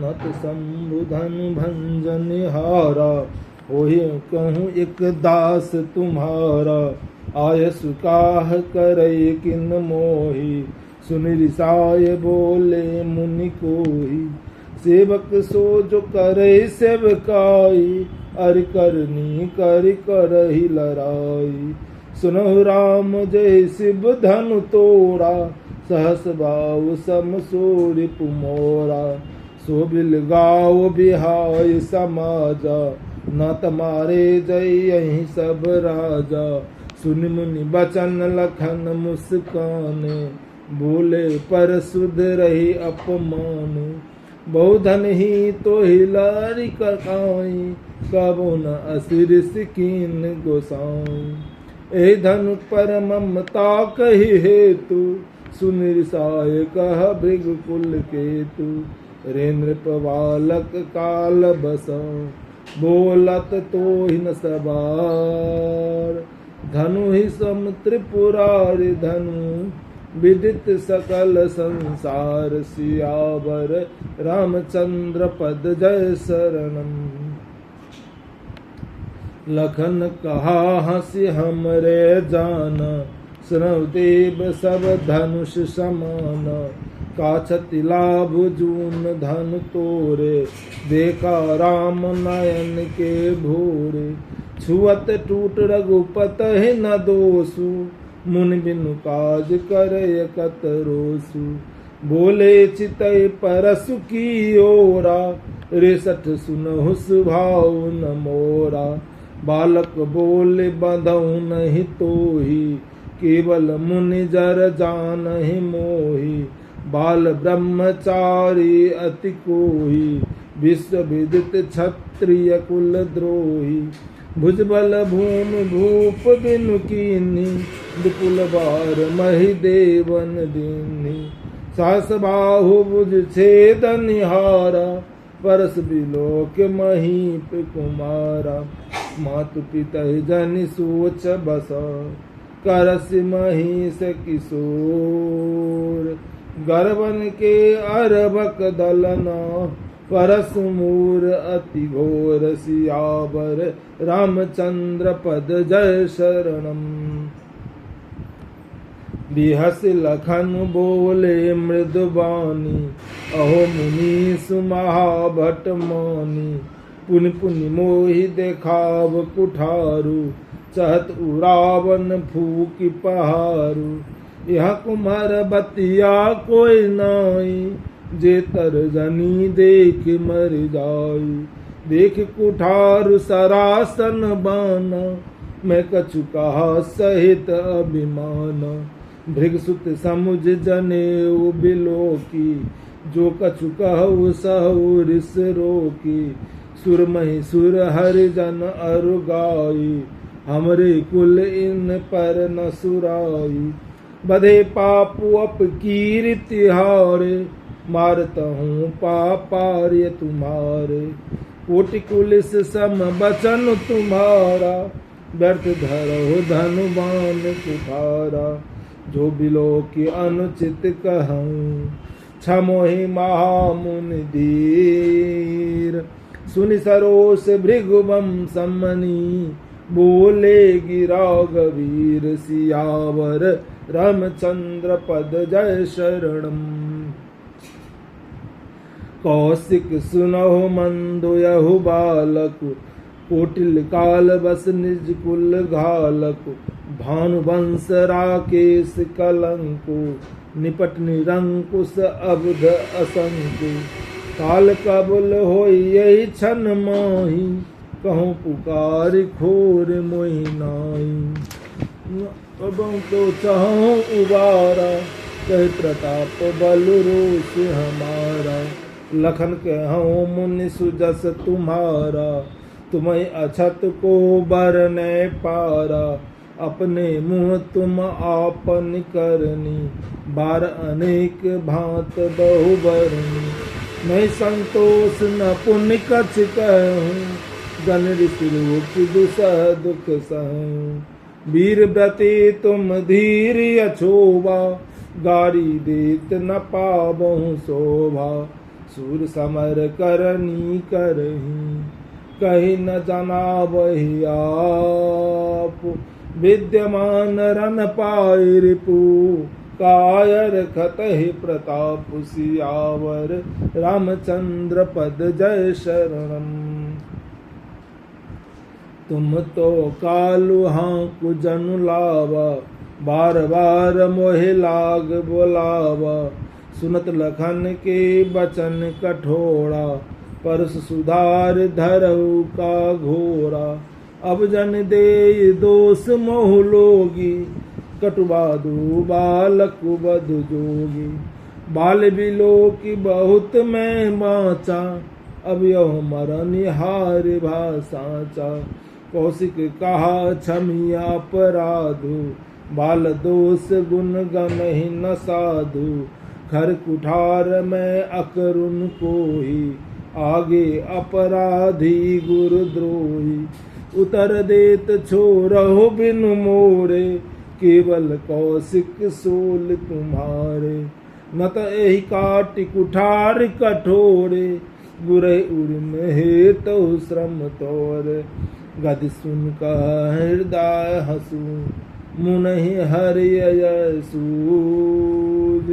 नत शंभु धनु भंजन हारा, होहि कहूँ एक दास तुम्हारा। आय सुकाह करई किन मोही, सुन रिसाय बोले मुनि कोई। सेवक सो जो करे सेवकाई, अर करनी कर करही लड़ाई। सुनहु राम जय शिव धनु तोड़ा, सहस बाहु सम सूर्य पुमोरा। सो बिल गाओ बिहाय समाजा, न तमारे जय यही सब राजा। सुन मुनि बचन लखन मुस्काने, बोले पर सुध रही अपमान। बहुधन ही तो हिलारी ककाई, कबो न असिर सिकीन गोसाई। ए धनु पर ममता कही हेतु, सुन रिसाय कह भृगुकुल केतु। रे नृप बालक काल बसा, बोलत तो ही न सवार। धनु ही सम त्रिपुरारि धनु, विदित सकल संसार। सियावर रामचंद्र पद जय शरणम। लखन कहा हंसी हमरे जाना, सुनौ देव सब धनुष समान। काछति लाभ जून धन तोरे, देखा राम नयन के भोरे। छुअत टूट रघुपत न दोसु, मुनि बिनु काज करे कत रोसु। बोले चितई परसु की ओरा, रेसठ सुनहु सुभाव न मोरा। बालक बोले बंधउ नहीं तोही, केवल मुनि जर जानहि मोही। बाल ब्रह्मचारी अति कोही, विश्व विदित क्षत्रिय कुल द्रोही। भुजबल भूमि भूप बिनु कीन्ही, विपुल बार महि देवन दीन्ही। सास बाहु भुज छेद निहारा, परस बिलोक महीप कुमारा। मातु पिता जनि सोच बसा, करस महिष किशोर। गर्वन के अरबक दलना, परस मूर अति घोर। सियावर रामचंद्र पद जय शरणम। बिहस लखन बोले मृदुबानी, अहो मुनीसु महाभट मानी। पुनि पुनि मोहि देखाव कुठारु, चहत उरावन फूकि पहारु। यह कुम्हर बतिया कोई नाई, जे तर जनी देख मर जाई। देख कुठारु सरासन बाना, मैं कछु कहा सहित अभिमान। भृगसुत समुझ जनेऊ बिलोकी, जो कछु कहु सहु रिस रोकी। सुरमहि सुर हरिजन अरु गाई, हमरे कुल इन पर न सुराई। बधे पापु अपकीर्ति हारे, मारता हूँ पापार्य तुम्हारे। कोटि कुलिस सम बचन तुम्हारा, व्यर्थ धरो धनु बाण कुठारा। जो बिलो की अनुचित कहूँ, क्षमोहि महामुनि धीर। सुनि सरोष भृगुबम सम्मनी, बोले गिरा गवीर। सियावर रामचंद्र पद जय शरणम। कौशिक सुनहु मंदुयहु बालक, कोटिल काल बस निज कुल घालक। भानुवंश राकेश कलंकु, निपट निरंकुश अबुध असंकु। काल कबुल होई यही क्षण माही, कहूँ पुकार खोर मोहि नाई। अब तो चाहूँ उबारा, कह प्रताप बल रोष हमारा। लखन कहूँ मुनि सुजस तुम्हारा, तुम्हें अछत को बरने पारा। अपने मुँह तुम आपन करनी, बार अनेक भांत बहु बरनी। मैं संतोष न पुण्य कछ कहूँ, जन ऋषि दुसह दुख सहूँ। वीर व्रते तुम धीर अछोभा, गारी देत न पाबहु शोभा। सूर समर करनी करही, कही न जाना वही आप। विद्यमान रन पाए रिपु, कायर खतहि प्रताप। सियावर रामचंद्र पद जय शरणम। तुम तो कालु हांकु जनु लावा, बार बार मोहि लाग बोलावा। सुनत लखन के बचन कठोरा, परस सुधार धरऊ का घोरा। अब जन दे दोष मोह लोगी, कटुबादु बालक बध जोगी। बाल बिलो की बहुत मैं बाचा, अब यह मरनिहार भाषाचा। कौशिक कहा क्षमिया अपराधु, बाल दोष गुण गम ही न साधु। खर कुठार में अकरुण कोई, आगे अपराधी गुरुद्रोही। उतर देत छोरहु बिनु मोरे, केवल कौशिक सोल तुम्हारे। न त एहि काटि कुठार कठोरे, गुरहि उर्म हेतु श्रम तोरे। गद सुन कह हृदय हसू, मुनहि हरिय सूज।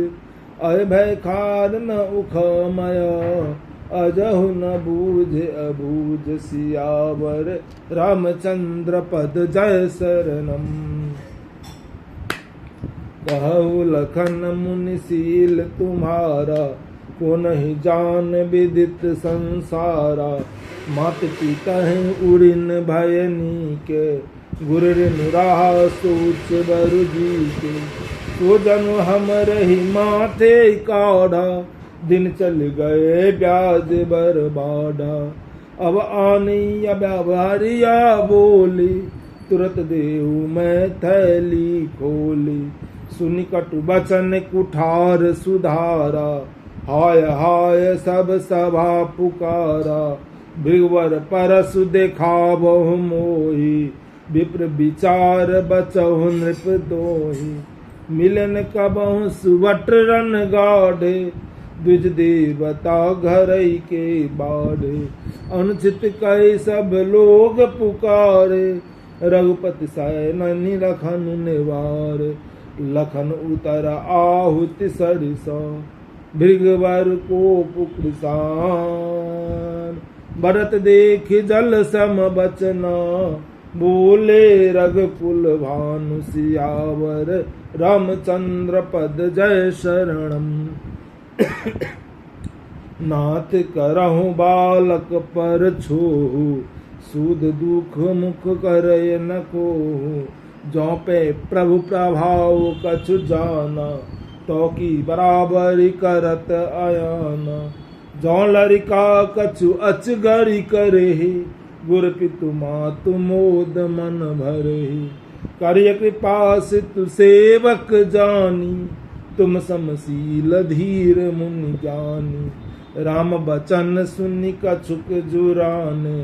अभय खार न उखमय, अजहु न बूझ अबूझ। सियावर रामचंद्र पद जय शरणम। कहु लखन मुनिशील तुम्हारा, को नहीं जान विदित संसारा। मात पिता हैं उड़िन भयनी के, गुरु नुराहा सोच बरु जी के। तो जनु हम रही माथे काढ़ा, दिन चल गए ब्याज बरबाड़ा। अब आनी व्यवहारिया बोली, तुरत देहु मैं थैली खोली। सुनि कटु बचन कुठार सुधारा, हाय हाय सब सभा पुकारा। भृगवर परसु देखावहु मोहि, विप्र विचार बचहु नृप दोहि। मिलन कबहु सुवट रन गाढ़े, द्विज देवता घरई के बाढ़े। अनुचित कई सब लोग पुकारे, रघुपति सैन लखन निवारे। लखन उतर आहुति सरिसा, भृगवर को पुकृसान। भरत देख जल सम बचना, बोले रघुकुल भानु। सियावर रामचंद्र पद जय शरणम। नाथ करहु बालक पर छोहु, सूद दुख मुख करय न कोहु। जौ पे प्रभु प्रभाव कछु जाना, तो की बराबरी करत आयाना। जौ लरिका कछु अचगरी करहि, गुर पितु मातु मोद मन भरहि। करिय कृपा सितु सेवक जानी, तुम समशील धीर मुनि ज्ञानी। राम बचन सुनि कछुक जुराने,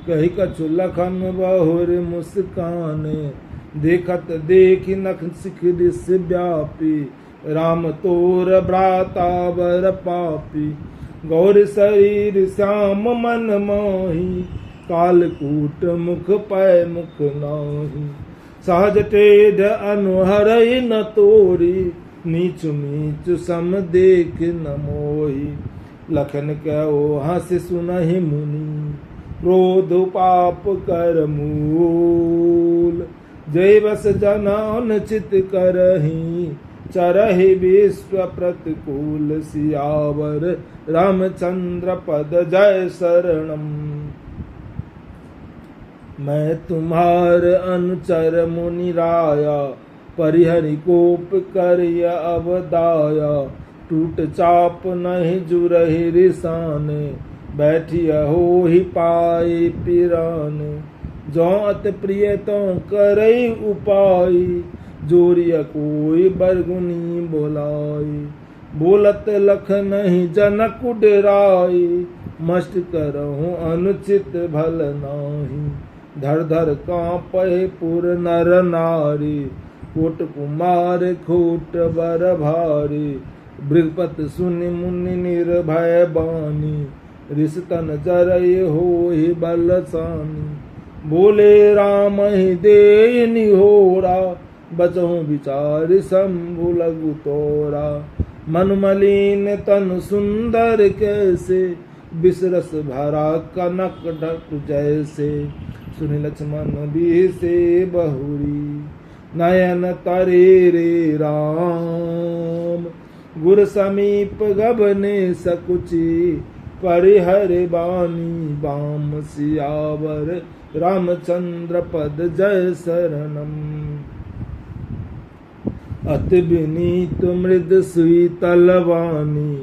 कही कछु लखन बहुर मुस्काने। देखत देखि नख सिख दिस व्यापी, राम तोर भ्राता बर पापी। गौर शरीर श्याम मन मोहि, कालकूट मुख पै मुख नाही। सहज टेढ़ अनुहरइ न तोरी, नीच नीच सम देख न मोहि। लखन कहो हंस सुनहि मुनि, क्रोध पाप कर मूल। जय बस जनान चित करहि, चरहि विश्व प्रतिकूल। सियावर रामचंद्र पद जय शरणम। मैं तुम्हार अनुचर मुनि राया, परिहरि कोप करिय अवदाया। टूट चाप नहीं जुरहि रिसाने, बैठिय होहि पाए पिराने। जौ अति प्रिय तो करई उपाय, जोरिय कोई बरगुनी बोलाई। बोलत लख नहीं जनक डराई, मस्त करहु अनुचित भल नाही। धर धर कांपहि पुर नर नारी, कोट कुमार खोट बर भारी। भृगपति सुनि मुनि निर्भय बानी, ऋष तन जरय होहि बलसानी। बोले राम ही दे निहोरा, बचहु विचार शंभु लघु तोरा। मन मलिन तन सुंदर कैसे, बिसरस भरा कनक ढक जैसे। सुनि लक्ष्मण बीसे बहुरी, नयन तरे रे राम। गुर समीप गबने सकुची, परिहर बानी बाम सियावर। रामचंद्र पद जय शरणम। अति विनीत मृद शीतल वाणी,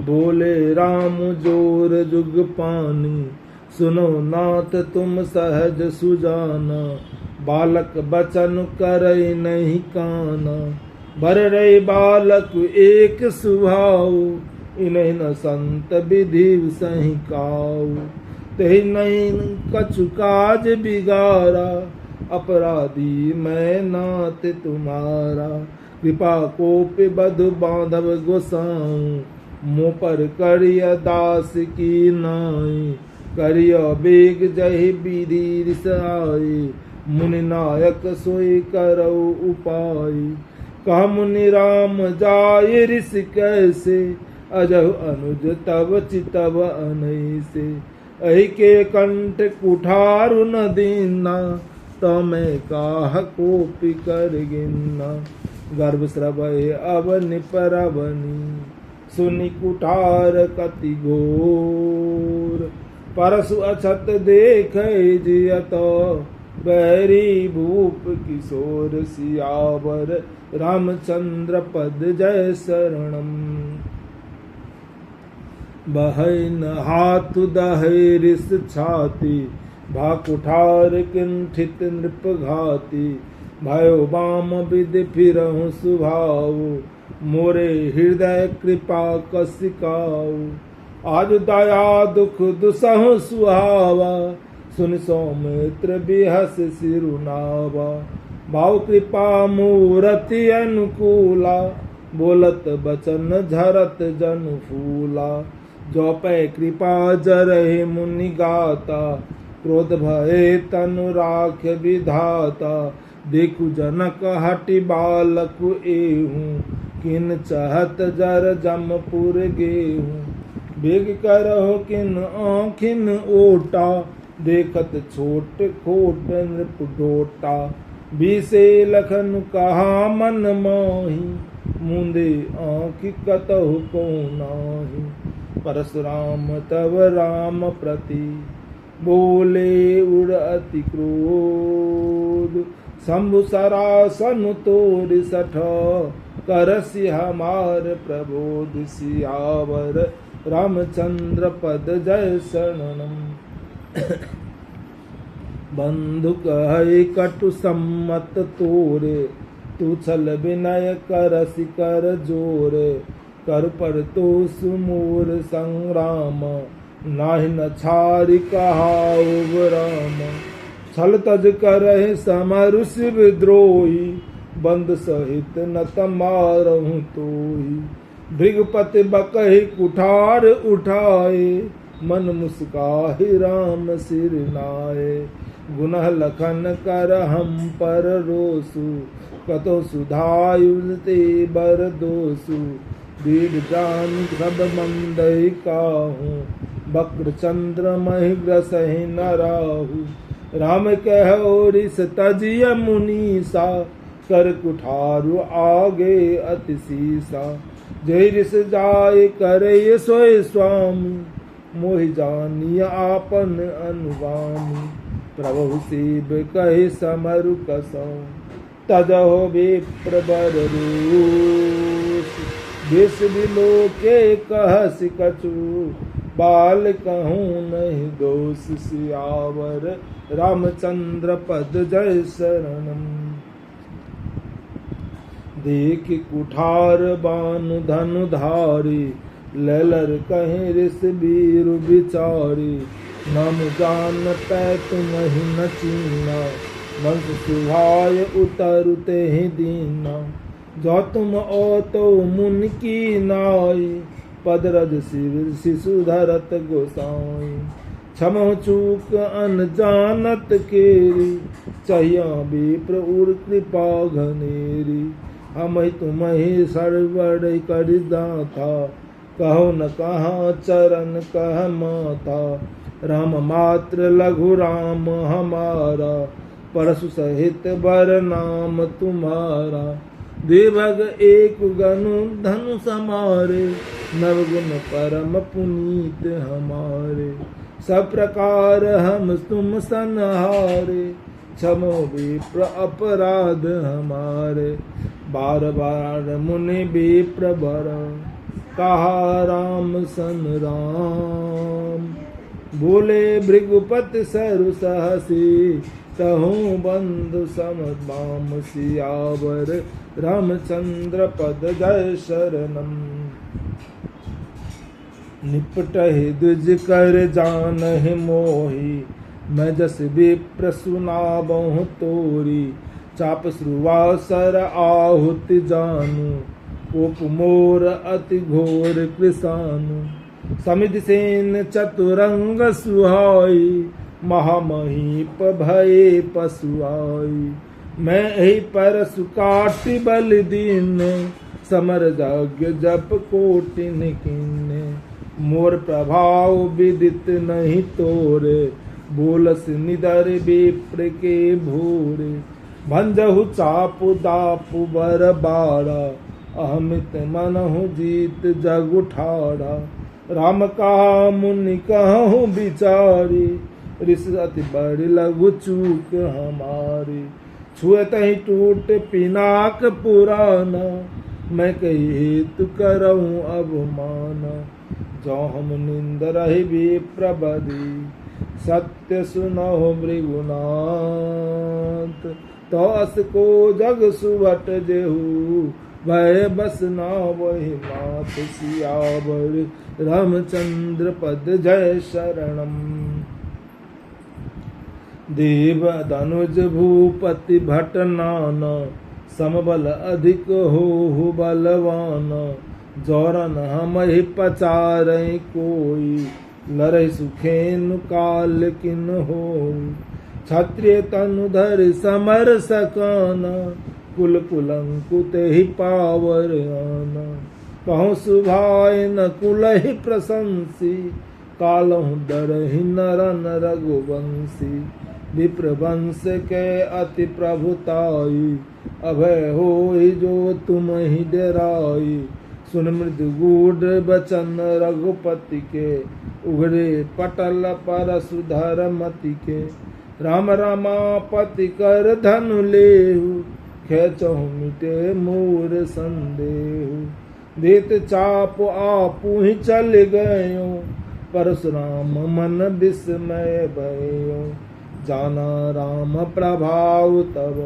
बोले राम जोर जुग पानी। सुनो नाथ तुम सहज सुजाना, बालक बचन करई नहीं काना। भर रहे बालक एक सुभाव, इन्हें न संत विधि सही काऊ। ते नहीं कछु काज बिगारा, अपराधी मैं नाथ तुम्हारा। कृपा कोपि बधु बांधव गोसाऊं, मुँह पर करिय दास की नाई। करिय बेग जहि विधि रिस आए, मुनि नायक सोई करऊ उपाय। कह मुनि राम जाय ऋष कैसे, अजहु अनुज तब चितव अनैसे। अहि के कंठ कुठारु न दीना, तो मैं काह कोपि कर गिन्ना। गर्भ स्रवय अवनि परवनी, सुनि कुठार कति घोर। परसु अछत देखै जियत, बैरी भूप किशोर। सियावर रामचंद्र पद जय शरणम। बहन हाथ दहै ऋष छाती, भा कुठार किंठित नृप घाती। भयो बाम विधि फिरहु सुभाव, मोरे हृदय कृपा कसिकाऊ। आज दया दुख दुसहु सुहावा, सुन सौमित्र बिहस सिरुनावा। भाव कृपा मूरति अनुकूला, बोलत बचन झरत जनु फूला। जो पै कृपा जरहि मुनि गाता, क्रोध भये तनु राख विधाता। देखु जनक हटि बालक एहूँ, किन चहत जर जमपुर गेहूँ। बेग करहु किन आँखिन ओटा, देखत छोट खोट नृप डोटा। बीसे लखन कहा मन मोहि, मुंदे आँख कतहु को नाही। परशुराम तव राम प्रति, बोले उड़ अति क्रोध। शंभु सरासन तोड़ सठ, करसि हमार प्रबोध। सियावर रामचंद्र पद जय शरणम। बंधु कहे कटु सम्मत तोरे, तू छल विनय करसि कर जोरे। कर पर तो सुमोर संग्राम, नाहि न छारि कहाऊ राम। छल तज करहि समरु शिव द्रोही, बंद सहित न तमारहु तोही। भृगपति बकहि कुठार उठाए, मन मुस्काहि राम सिर नाए। गुनह लखन कर हम पर रोसु, कतो सुधायु ते बर दोसु। दीढ़ जान सब मंदई काहू, बक्र चंद्र महि ग्रसहि न राहु। राम कहो ऋष तजिय मुनीसा, कर कुठारु आगे अति सीसा। जय ऋष जाय करे सोय स्वामी, मोहि जानिय आपन अनुगामी। प्रभु शिव कहि समरु कसौ, तजहो विप्र बर रूस। विष बिलोके कहसि कछु, बाल कहूँ नहीं दोष। सियावर रामचंद्र पद जय शरणम। देख कुठार बानु धनु धारी, ललर कहीं ऋष वीरु विचारी। नाम जान पै तुम्हि न चीना, वंश सुहाय उतरते ही दीना। जो तुम ओ तो मुन की नाई, पदरज शिविर शिशु धरत गोसाई। क्षमो चूक अनजानत केरी, चाहिया विप्र उर कृपा घनेरी। हम तुम्हें सर्वड़ कर दाता, कहो न कहाँ चरण कह माता। राम मात्र लघु राम हमारा, परशु सहित बर नाम तुम्हारा। देवग एक गनु धनु समारे, नवगुण परम पुनीत हमारे। सब प्रकार हम तुम संहारे, क्षमो विप्र अपराध हमारे। बार बार मुनि विप्र बर, कहा राम सन राम। बोले भृगुपति सरु सहसी, तहु बंधु समबाम सियावर। रामचंद्र पद जय शरणम। निपटहि द्विज कर जानहि मोहि, मैं जस विप्र सुनाबहु तोरी। चाप श्रुवासर आहुति जानू, कोप मोर अति घोर कृसानु। समिध सेन चतुरंग सुहाई, महामहीप भये पशुआई। मैं ही परसु काटि बल दीन, समर यज्ञ जप कोटिन कीन्हे। मोर प्रभाव विदित नहीं तोरे, बोलस निदर विप्र के भोरे। भंजहु चापु दापु बर बाड़ा, अहमित मनहु जीत जग उठाड़ा। राम कहा मुनि कहूँ विचारी, ऋष अति बड़ी लघु चूक हमारी। छुएत ही टूट पिनाक पुराना, मैं कही हेतु करऊँ अवमाना। जो हम निंद रही विप्र बदी, सत्य सुनहो भृगुनाथ। तो अस को जग सुभट जेहू, भय बस ना वही मात सियावर। रामचंद्र पद जय शरणम। देव धनुज भूपति भट नाना, समबल अधिक हो बलवान। जौरन हम ही पचारई कोई, लरहि सुखेनु काल किन होई। क्षत्रिय तनुधर समर सकाना, कुल कुलंकुत ही पावर आना। कहूँ सुभाय न कुल ही प्रशंसी, कालहु डरहि नरन रघुवंशी। विप्र वंश के अति प्रभुताई, अभय होई जो तुम ही डराई। सुन मृदु गूढ़ बचन रघुपति के, उघरे पटल परशु धरमति के। राम रमापति कर धनु लेहु, खेचहु मिटे मोर संदेहु। देत चाप आपु ही चल गयो, परशुराम मन विस्मय भयो। जाना राम प्रभाव तब,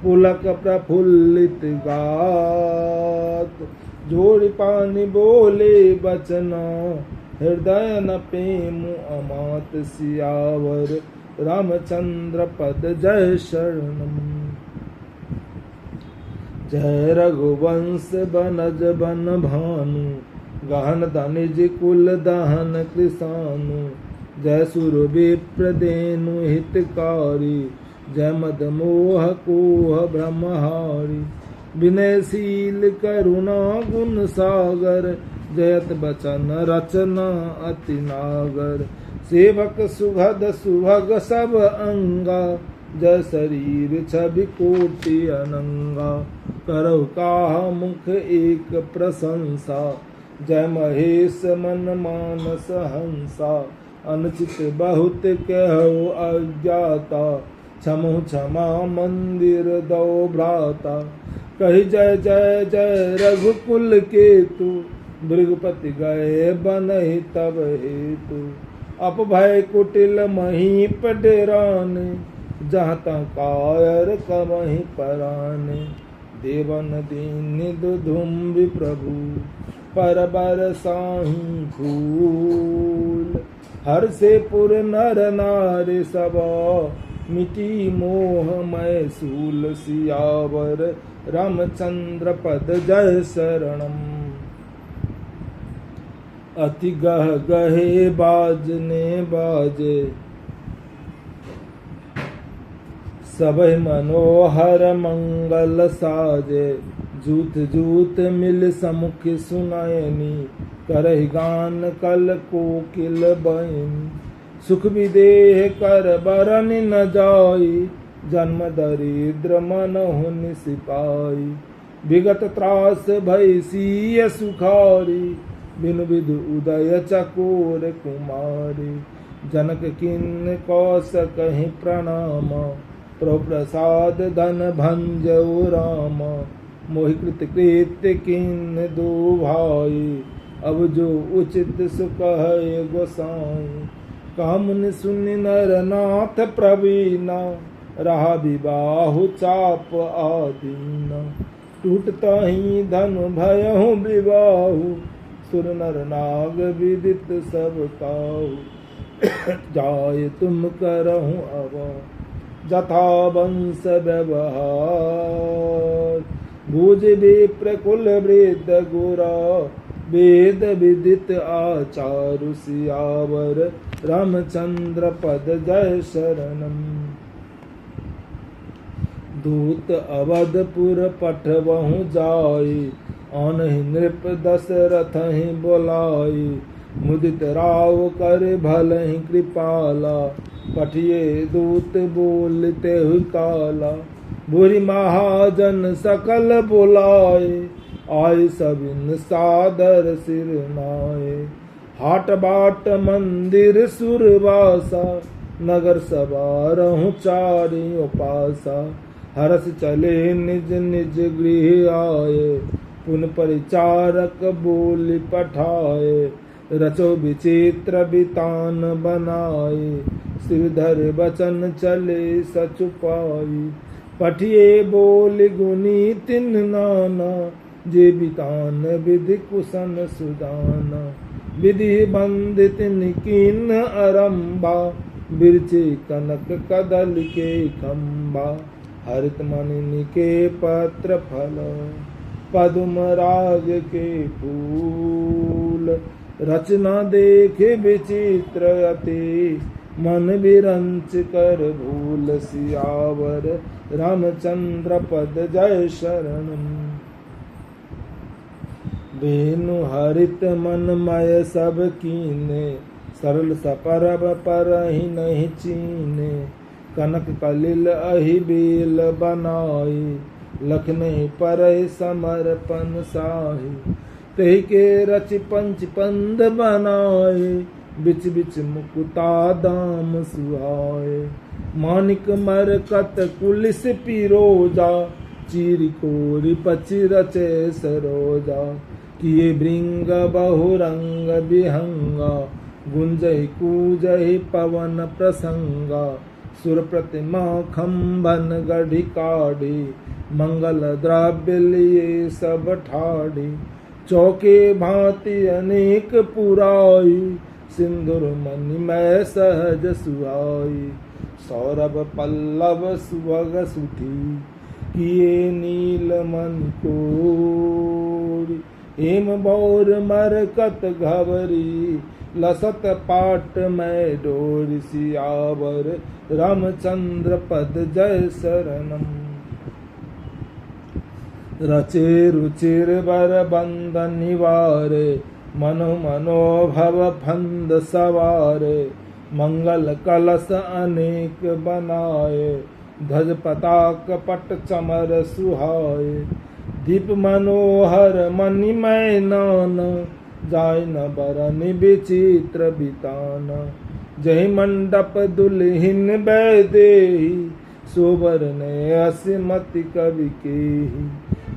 पुलक प्रफुल्लित गात। जोड़ पानी बोले बचना, हृदय न प्रेम अमात सियावर। रामचंद्र पद जय शरणम। जय रघुवंश बनज बन भानु, गहन धनिज कुल दहन कृसानु। जय सुर विप्र देनु हितकारी, जय मद मोह कोह ब्रह्महारी। विनयशील करुणा गुण सागर, जयत बचन रचना अति नागर। सेवक सुभद सुभग सब अंगा, जय शरीर छवि कोटि अनंगा। करहु काहा मुख एक प्रशंसा, जय महेश मन मानस हंसा। अनुचित बहुत कहु अज्ञाता, क्षमु क्षमा मंदिर दो भ्राता। कही जय जय जय रघुकुल केतु, भृगुपति गए बनहि तब हेतु। अपभय कुटिल महीप डेराने, जहाँ तहाँ कायर कमहि पराने। देवन दीन दुधुम्बि प्रभु, पर बरसाहि फूल। हर से पुर नर नारी सब, मिटी मोहमय सूल सियावर रामचंद्र पद जय शरणम। अति गह गहे बाजने बाजे सबह मनोहर मंगल साजे। जूत जूत मिल समुख सुनयनी करहि गान कल कोकिल बयनी। सुख विदेह कर बरन न जाई जन्म दरिद्र मनहु निसिपाई। विगत त्रास भय सिय सुखारी बिनु विधु उदय चकोर कुमारी। जनक किन्न कौस कहि प्रणाम प्रभु प्रसाद धन भंजऊ राम। मोहि कृत कृत्य किन्न दो भाई अब जो उचित सुख है गोसाई। कामुन सुनि नर नाथ प्रवीणा रहा विबाहु चाप आदीना। टूटता ही धन भयहु विबाहु सुर नर नाग विदित सब काहू। जाय तुम करहु अब जथा वंश व्यवहार भुज विप्र कुल वृद्ध गुरा। वेद विदित आचारु सियावर रामचंद्र पद जय शरणम। दूत अवधपुर पठवहु जाई आनहि नृप दशरथ ही बोलाई। मुदित राव कर भलहि कृपाला पठिए दूत बोलते हुए काला। बुरी महाजन सकल बुलाए आय सबिन सादर सिर नाये। हाट बाट मंदिर सुरवासा नगर सवारहु चारि उपासा। हरस चले निज निज गृह आए पुन परिचारक बोली पठाए। रचो विचित्र बितान बनाए श्रीधर वचन चले सचुपाई। पठिए बोल गुनी तिन नाना जे बितान विधि कुशन सुदाना। विधि बंद तिन कीन अरंबा बिरचे कनक कदल के खंबा। हरित मणि के पत्र फल पद्म राग के फूल। रचना देखे विचित्र अति मन विरंच कर भूल। सियावर रामचंद्र पद जय शरणम। वेणु हरित मनमय सब कीने सरल सपरब पर ही नहीं चीने। कनक कलिल अहि बेल बनाई लखनई पर समर्पण साही। तेहि के रचि पंच पंद बनाए बिच बिच मुकुता दाम सुहाए। मानिक मरकत कुलिस पिरोजा चीर कोरि पचि रचे सरोजा। किए भृंग बहुरंग विहंगा गुंजहि कूजहि पवन प्रसंगा। सुर प्रतिमा खंभन गढ़ी काढ़ी मंगल द्रव्य लिए सब ठाढ़ी। चौके भांति अनेक पुराई सिंदूर मणिमय सहज सुहाई। सौरभ पल्लव सुभग सुठी किए नील मन कोरी। हेम बौर मरकत घवरी लसत पाट में डोर। सियावर रामचंद्र पद जय शरणम। रचे रुचिर वर बंधन निवारे मनो मनोभव फंद सवारे। मंगल कलश अनेक बनाए ध्वज पताक पट चमर सुहाए। दीप मनोहर मणिमय नाना जाय न बरन विचित्र बिताना। जय मंडप दुल्हिन बैदेही सोबर ने असिमति कवि केही।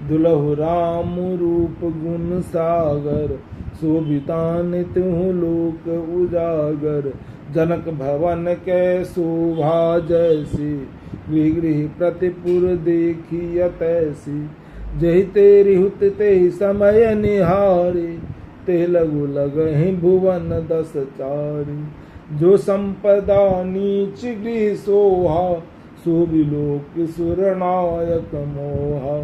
दुलहु राम रूप गुण सागर शोभितान तिहु लोक उजागर। जनक भवन के शोभा जैसी गृह गृह प्रतिपुर देखी तैसी। जहि तेरी हुत ते समय निहारी ते लघु लगहि भुवन दस चारी। जो संपदा नीच गृह सोहा, सो बिलोक सुरनायक मोहा।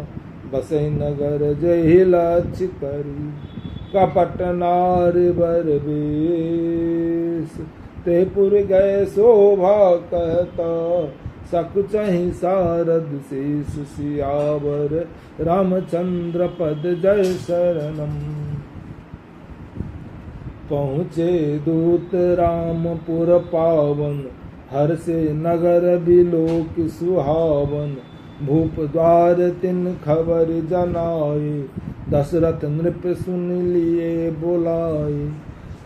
बसै नगर जहि लक्ष्य करी, कपट नार बर बेश। ते पुर गए शोभा कहता, सकुचहि सारद शेष। सियावर रामचंद्र पद जय शरणम। पहुँचे दूत रामपुर पावन, हर्षे नगर बिलोक सुहावन। भूप द्वार तिन खबर जनाए, दशरथ नृप सुन लिए बुलाए।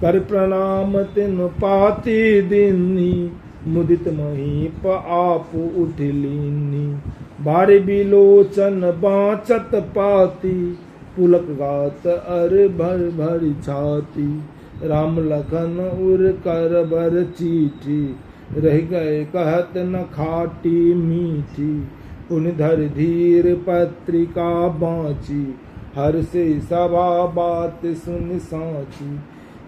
कर प्रणाम तिन पाती दीनी, मुदित महीप आप उठ लीनी। बार बिलोचन बाँचत पाती, पुलक गात अर भर भर छाती। राम लखन उर कर बर चीठी, रह गए कहत न खाटी मीठी। पुनि धर धीर पत्रिका बाँची, हर से सभा बात सुन साची।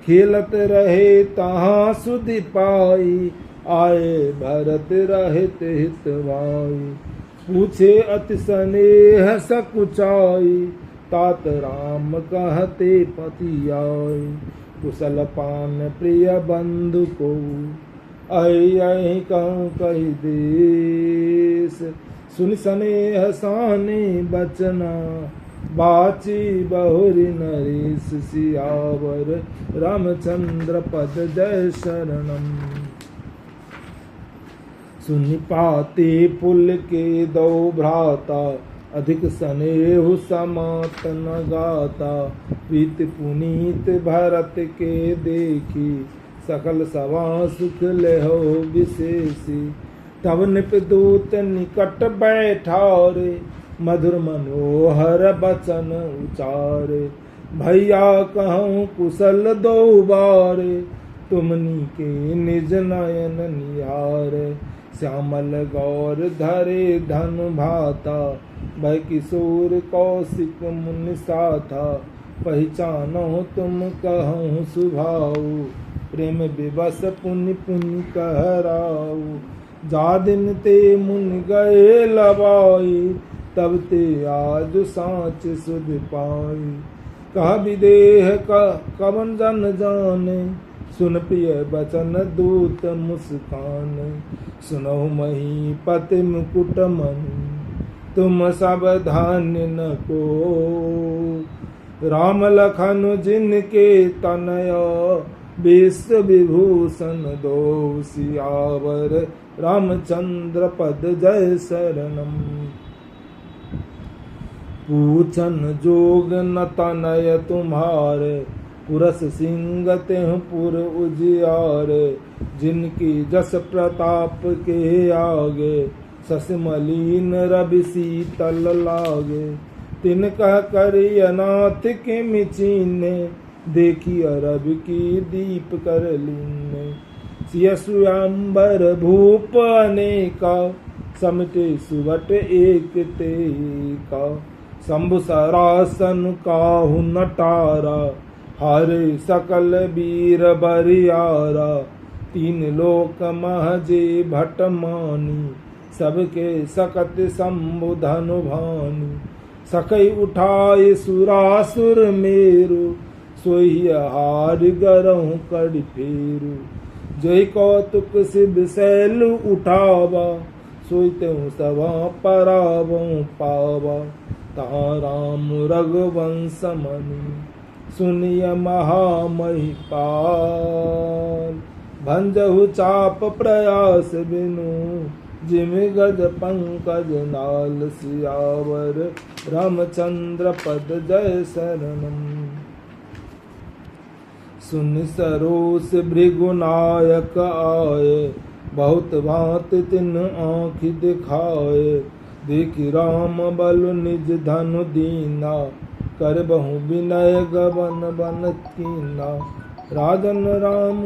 खेलत रहे तहाँ सुधि पाई, आए भरत रहित हितवाई। पूछे अति स्नेह सकुचाई, तात राम कहते पति आए। कुशल पान प्रिय बंधु को, आई कहूँ कही देश। सुन स्नेह साने बचना, बाची बहुरी नरेश। सियावर रामचंद्र पद जय शरणम। सुनि पाते पुल के दो भ्राता, अधिक स्नेह समात न गाता। प्रीत पुनीत भरत के देखी, सकल सभा सुख लेहो विशेषी। तब निपदूत निकट बैठारे, मधुर मनोहर बचन उचारे। भैया कहूँ कुशल दो बारे, तुमनी के निज नयन निहारे। श्यामल गौर धरे धन भाता, भय किशोर कौशिक मुनि साथा। पहचानो तुम कहूँ सुभाऊ, प्रेम विवश पुनि पुनि कहराऊ। जा दिन ते मुनि गए लवाई, तब ते आज साँच सुध पाई। कह विदेह कवन जन जाने, सुन प्रिय बचन दूत मुस्कान। सुनहु महीपति मुकुट मणि, तुम सब धान्य न को। राम लखन जिनके तनय, विश्व विभूषण दो। सियावर रामचंद्र पद जय शरणम। पूछन जोग न तनय तुम्हारे, पुरस सिंह तेह पुर उजियारे। जिनकी जस प्रताप के आगे, सस मलीन रवि शीतल लागे। तिनका करिय नाथ के मिचीने, देखी अरब की दीप कर लीने। सिय स्वयंबर भूप अनेका, समटे सुवट एक तेका। शंभु सरासन काहु नटारा, हारे सकल वीर बरियारा। तीन लोक महजे भट मानी, सबके सकत शंभु धनु भानी। सकई उठाए सुरासुर मेरु, सोई हार गरहु कड़ फेरु। जय कौतुक शिव शैल उठावा, सोई त्यों सभा परावो पावा। तहाँ राम रघुवंश मणि, सुनिय महामहिपाल। भंजहु चाप प्रयास बिनु, जिम गज पंकज नाल। सियावर रामचंद्र पद जय शरणम। सुन सरोस भृगुनायक आए, बहुत भांत तिन आँख दिखाए। देखि राम बल निज धनु दीना, कर बहु विनय गवन बन कीना। राजन राम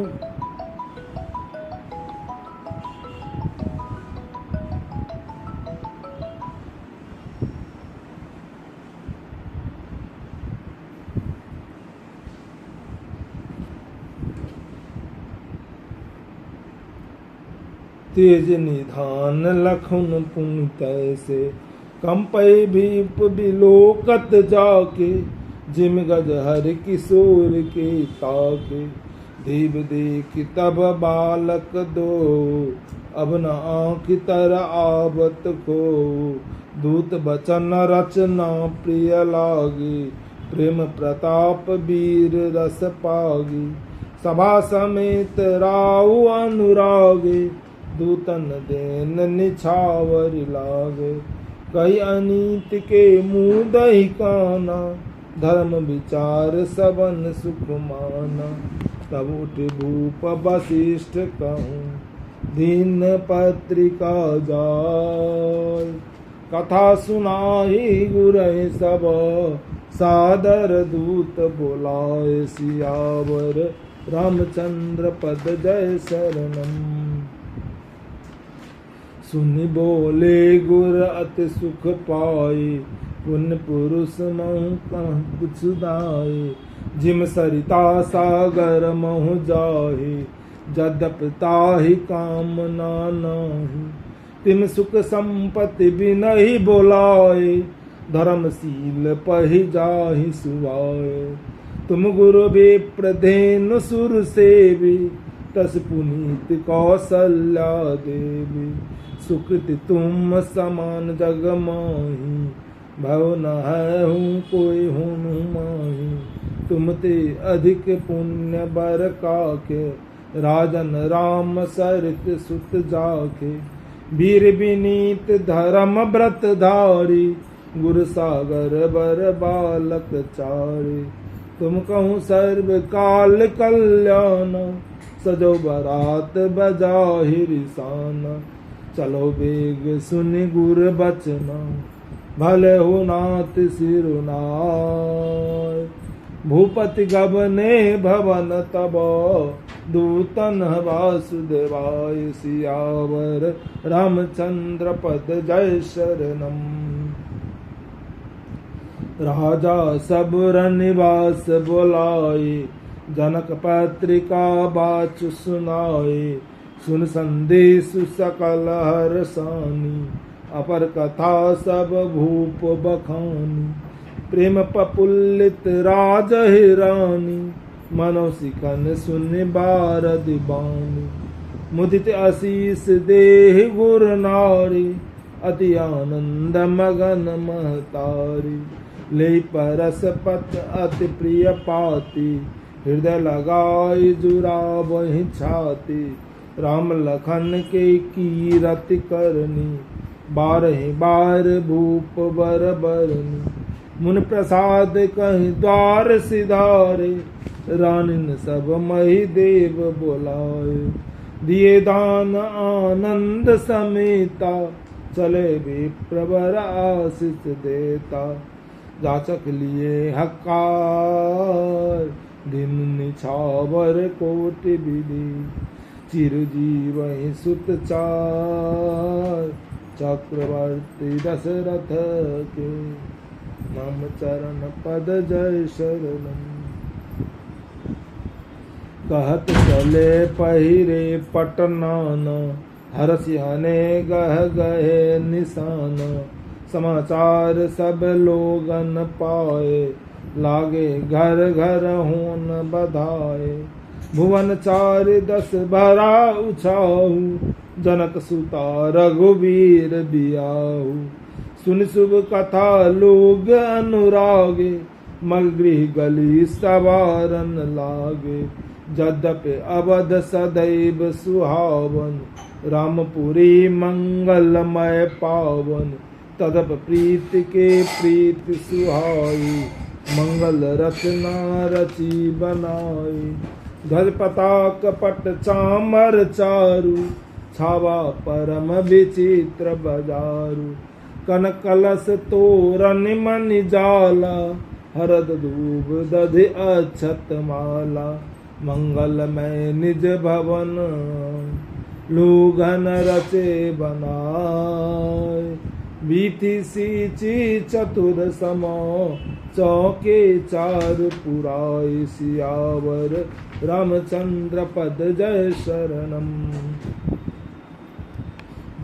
तेज निधान लखन पुन तैसे, कंपै भीप बिलोकत जाके, जिम गज हर किशोर के ताके। देव देख तब बालक दो, अब न आँख तर आवत को। दूत बचन रचना प्रिय लागे, प्रेम प्रताप वीर रस पागे। सभा समेत राउ अनुरागे, दूतन देन निछावर लागे। कई अनीत के मुँह दही काना, धर्म विचार सबन सुख माना। तब उठ भूप वशिष्ठ कहूँ, दीन पत्रिका जाय। कथा सुनाई गुरहि सब, सादर दूत बोलाए। सियावर रामचंद्र पद जय शरणम। सुन बोले गुर अति सुख पाए, पुण्य पुरुष महु कहाँ कुछ दाए। जिम सरिता सागर महु जाहे, जद्यपि ताहि कामना नाहि। तिम सुख संपत्ति बिनहि बोलाए, धर्मशील पहि जाहि सुवाए। तुम गुरु विप्र धेनु सुर सेवी, तस पुनीत कौसल्या देवी। सुकृति तुम समान जग माही, भव न है हूँ कोई हुनु माही। तुम ते अधिक पुण्य बर काके, राजन राम सरित सुत जाके। वीर विनीत धर्म व्रत धारी, गुरु सागर बर बालक चारी। तुम कहूँ सर्व काल कल्याण, सजो बरात बजाहि रिसाना। चलो बेग सुनि गुर बचना, भले हो नाथ सिरुनाय। भूपति गबने भवन तब, दूतन वासुदेवाय। सियावर रामचंद्र पद जय शरणम। राजा सब रनिवास बोलाए, जनक पत्रिका बाचु सुनाए। सुन संदेश सकल हर्षानी, अपर कथा सब भूप बखानी। प्रेम प्रफुल्लित राज हिरानी, मनो सिखन सुन बारद बानी। मुदित आशीष देहि गुर नारी, अति आनंद मगन महतारी। ले परस पत अति प्रिय पाती, हृदय लगाई जुराबहि छाती। राम लखन के कीरति करनी, बारहि बार भूप बर बरनी। मुन प्रसाद कहीं द्वार सिधारे, रानिन सब मही देव बोलाए। दिए दान आनंद समेता, चले विप्र बर आशीष देता। जाचक लिए हकार, दिन निछावर कोटि विधि। चिरजीवहि सुत चार, चक्रवर्ती दशरथ के। नाम चरण पद जय शरणम। कहत चले पहिरे पटनान, हरसिहने गह गए निशान। समाचार सब लोगन पाए, लागे घर घर होन बधाए। भुवन चार दस भरा उछाऊ, जनक सुता रघुवीर बियाहू। सुन शुभ कथा लोग अनुरागे, मगृह गली सवारन लागे। यद्यपि अवध सदैव सुहावन, रामपुरी मंगलमय पावन। तदप प्रीत के प्रीत सुहाई, मंगल रचना रची बनाई। ध्वज पताक पट चामर चारु, छावा परम विचित्र बजारु। कनक कलश तोरण मणि जाला, हरद दूब दधि अक्षत माला। मंगलमय निज भवन, लोगन रचे बनाए। बीती सींची चतुर समो, चौके चार पुराई। सियावर रामचंद्र पद जय शरणम।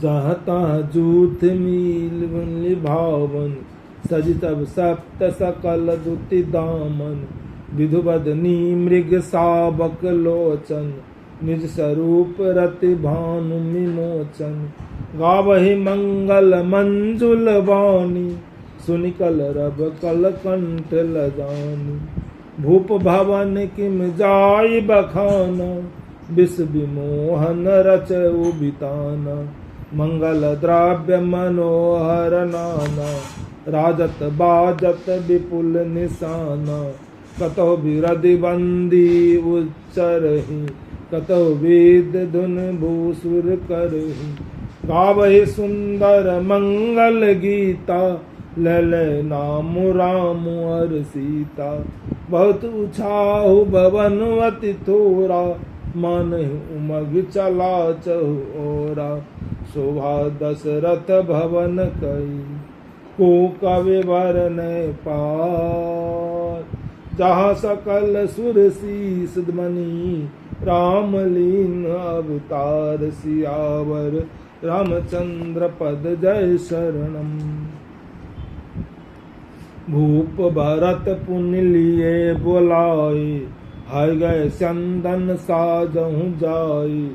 जहाँ तहाँ जूथ मील भावन, सज तब सप्त सकल दुति दामन, विधुबदनी मृग साबक लोचन, निज स्वरूप रति भानु विमोचन। गावहि मंगल मंजुल वाणी, सुनि कल रब कल कंठ लगानी। भूप भवन किम जाय बखाना, विष विमोहन रचउ बिताना। मंगल द्रव्य मनोहर नाना, राजत बाजत विपुल निशाना। कतौ बिरधि बंदी उच्चरहि, कतौ वेद धुन भूसुर करहि। गावहि सुंदर मंगल गीता, ललै नाम राम और सीता। बहुत उछाहु भवन अति थोरा, मानहि उमग चला चहु ओरा। शोभा दशरथ भवन कई, को कवि वर्णय पार। जहाँ सकल सुर शीस मणि, राम लीन अवतार। सियावर रामचंद्र पद जय शरणम। भूप भरत पुनि लिए बोलाए, हाय गए चंदन साजहु जाई।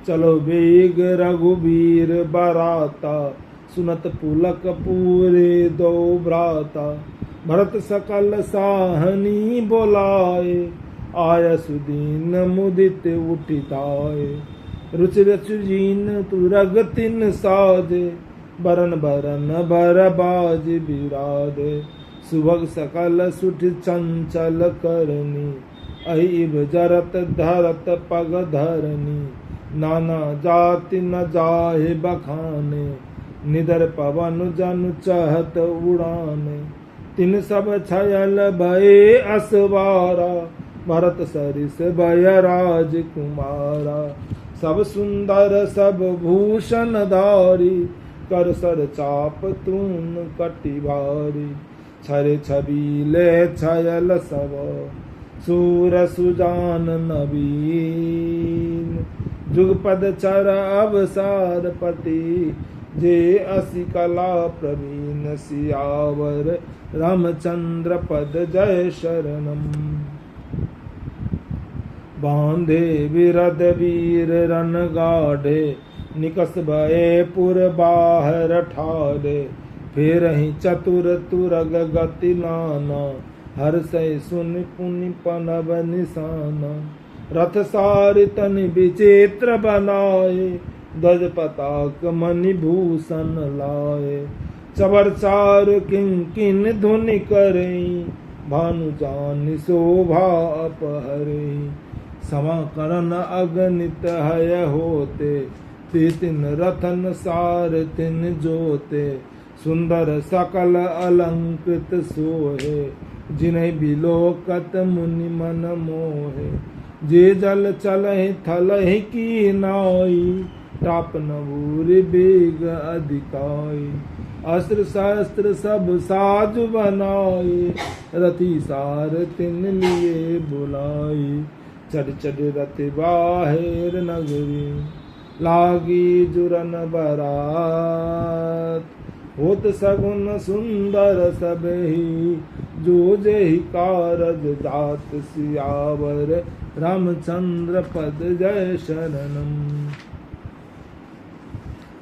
चलो बेग रघुबीर बराता, सुनत पुलक पूरे दो भ्राता। भरत सकल साहनी बोलाए, आय सुदीन मुदित उठिताए। रुचि रचुजीन तुरग तिन साजे, बरन बरन बर बाज बिराजे। सुभग सकल सुठ चंचल करनी, अहिब जरत धरत पग धरनी। नाना जाति न जाहे बखाने, निदर पवन जनु चहत उड़ाने। तिन सब छयल भये असवारा, भरत सरिस भय राजकुमारा। सब सुंदर सब भूषण धारी, कर सर चाप तून कटि भारी। छरे छबीले छयल सब, सूर सुजान नवीन। जुगपद चर अवसार पति, जे असी कला प्रवीण। सियावर रामचंद्र पद जय शरणम। बांधे विरद वीर रन गाढ़े, निकस भये पुर बाहर ठारे। फिर ही चतुर तुरग गति नाना, हर्षै सुनि पुनि पनव निशाना। रथ सारि तनि विचित्र बनाए, ध्वज पताक मणि भूषण लाए। चबर चारु किंकिन धुनि करई, भानु जानि शोभा अपहरई। समा करन अगणित हय होते, तिन रथन सार तिन जोते। सुंदर सकल अलंकृत सोहे, जिन्हि बिलोकत मुनि मन मोहे। जे जल चलहि थलहि की नाई, टापन भूरि बेग अधिकाई। अस्त्र शस्त्र सब साज बनाई, रथी सार तिन लिए बुलाई। चढ़ चढ़ रथ बाहेर नगरी, लागी जुरन बरात। होत सगुन सुंदर सबहि, जो जेहि कारज जात। सियावर रामचंद्र पद जय शरणम।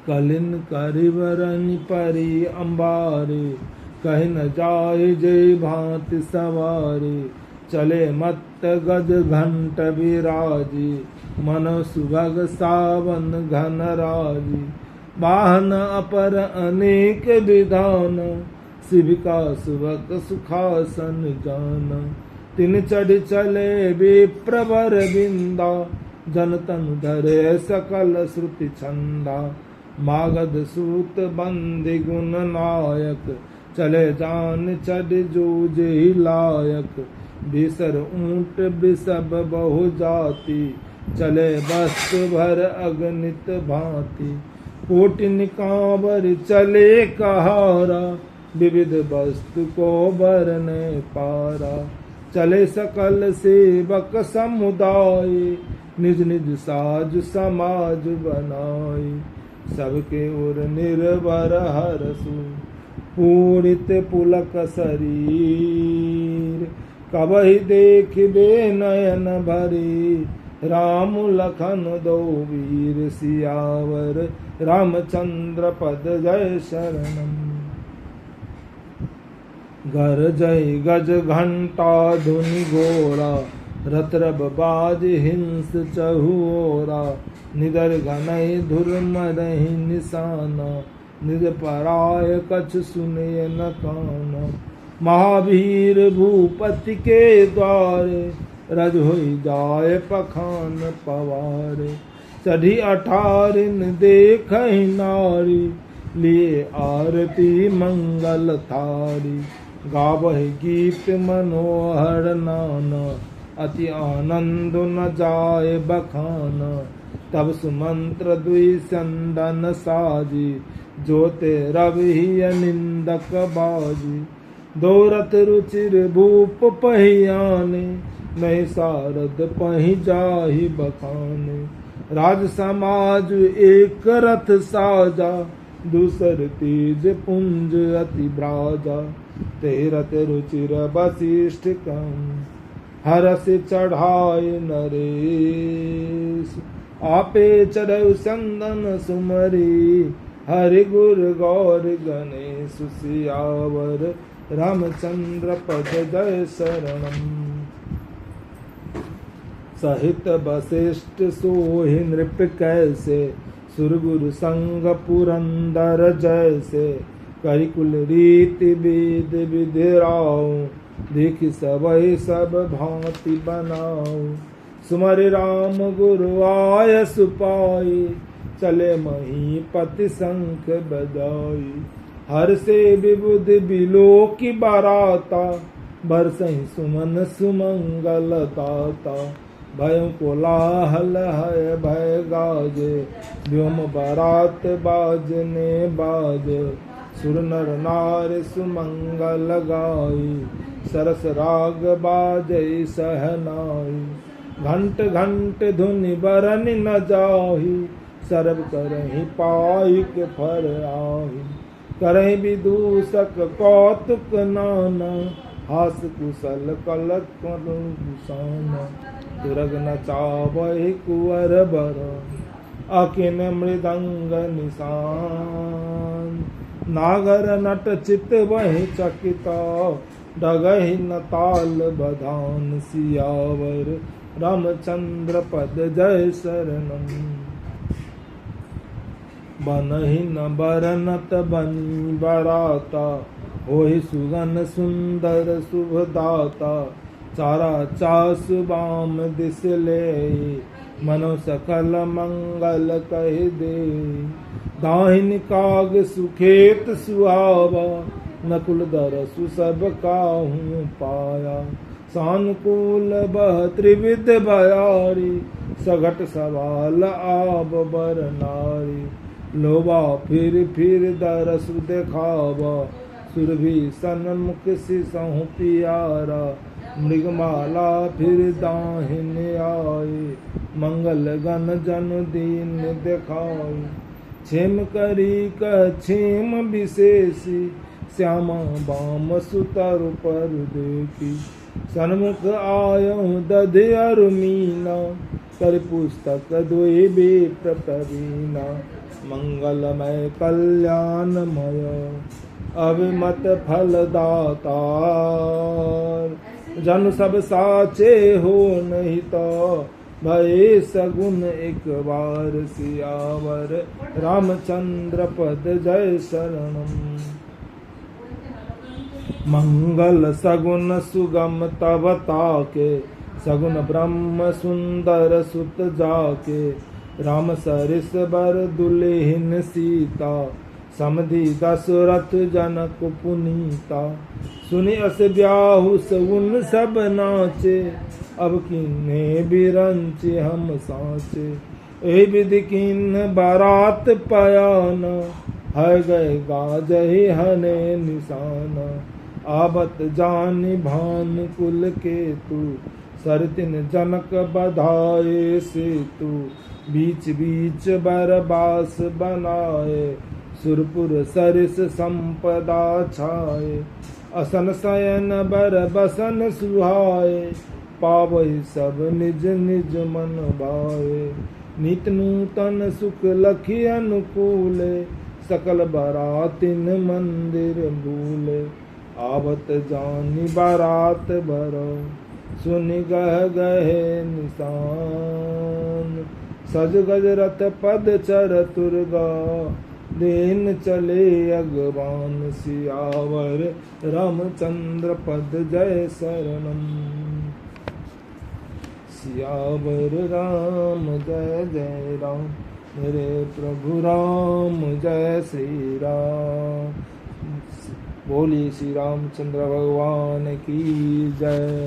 कलिन करिवरनि परि अंबारे, कहि न जाय जय भांति सवारे। चले मत्त गज घंट विराजी, मन सुभग सावन घन राजी। वाहन अपर अनेक विधान, शिविका सुभक सुखासन जान। तिन चढ़ चले विप्रवर बिंदा, जन तनु धरे सकल श्रुति छंदा। मागध सूत बंदी गुण नायक, चले जान चढ़ जूझे लायक। बिसर ऊंट बिसब बहु जाति, चले वस्तु भर अगणित भांति। कोटि निकाबर चले कहारा, विविध वस्तु को बरने पारा। चले सकल सेवक समुदाय, निज निज साज समाज बनाई। सबके उर निर्भर हरसु पूरित पुलक शरीर कबहि देखबे नयन भरी राम लखन दो वीर सियावर रामचंद्र पद जय शरणम गरजय गज घंटा धुनि घोड़ा रतरब बाज हिंस चहुओरा निदर घनय धुर मरहि निशाना निज पराय कछ सुने न काना महावीर भूपति के द्वारे रज होई जाय पखान पवारे चढ़ी अठारिन देख नारी लिए आरती मंगल थारी गावहि गीत मनोहर नाना अति आनंद न जाय बखाना तब सुमंत्र दुई संदन साजी जोते रवि निंदक बाजी दौरत रुचिर भूप पहियाने नहीं सारद पही जाहि बखाने राज समाज एक रथ साजा दूसर तेज पुंज अति ब्राजा तेरत रुचिर वशिष्ठ कम हरस चढ़ाए नरेश आपे चढ़ संदन सुमरी हरि गुर गौर गणेश सियावर रामचंद्र पद जय शरणम सहित वशिष्ठ सोहि नृप कैसे सुरगुरु संग पुरंदर जैसे करिकुल रीति वेद विधिराओ देख सबय सब भांति बनाओ सुमर राम गुरु आय सुपाई चले महीपति शंख बजाई हर से विबुध बिलो की बाराता बरसहि सुमन सुमंगल दाता भयों कोलाहल है भय गाजे व्योम बारात बाजने बाजे सुर नर नार सुमंगल गाई सरस राग बाजई सहनाई घंट घंट धुनि बरन न जाही सर्व करहि पाइक फर आही करहि विदूषक कौतुक नाना हास कुशल कलक कुशाना तुरग नचावहि कुंवर बर अकिन मृदंग निशान नागर नट चित वहि चकिता डगहि न ताल बधान सियावर रामचंद्र पद जय शरणम बनहि न बरनत बनी बराता होहि सुगन सुंदर शुभदाता चारा चास बाम दिस ले मनो सकल मंगल कह दे दाहिन काग सुखेत सुहावा नकुल दरसु सब काहू पाया सानुकूल बह त्रिविध भयारी सघट सवाल आब बर नारी लोबा फिर दरसु देखावा सुरभि सन्मुख सिसहु पियारा मृगमाला फिर दाहिन आए मंगल गण जन दीन देखाई क्षेम करी क्षेम विशेषी श्यामा बाम सुतर पर देखी सन्मुख आयो दधि अरु मीना कर पुस्तक दुई बेट प्रवीणा मंगलमय कल्याणमय अविमत फलदातार जन सब साचे हो नहीं तो भये सगुन एक बार सियावर रामचंद्र पद जय शरणम मंगल सगुन सुगम तब ताके सगुन ब्रह्म सुंदर सुत जाके राम सरिस बर दुल्हिन सीता समधि दशरथ जनक पुनीता सुनि अस ब्याहु सगुन सब नाचे अब किन्ने बिरंच हम साचे ए विधि किन्न बारात पयान है गए गाजहि हने निशाना आबत जानि भान कुल के तू सरतिन जनक बधाए से तू बीच बीच बरबास बनाए, सुरपुर सरिस संपदा छाए। असन शयन बर बसन सुहाए, पावहि सब निज निज मन भाए। नित नूतन सुख लखि अनुकूले, सकल बरातिन मंदिर भूले। आवत जानी बारात भरो, सुनि गह गहे निशान। सज गज रथ पद चर तुरगा, दीन चले अगवान। सियावर रामचंद्र पद जय शरणम। सियावर राम जय जय राम, मेरे प्रभु राम जय श्री राम। बोलिए श्री रामचंद्र भगवान की जय।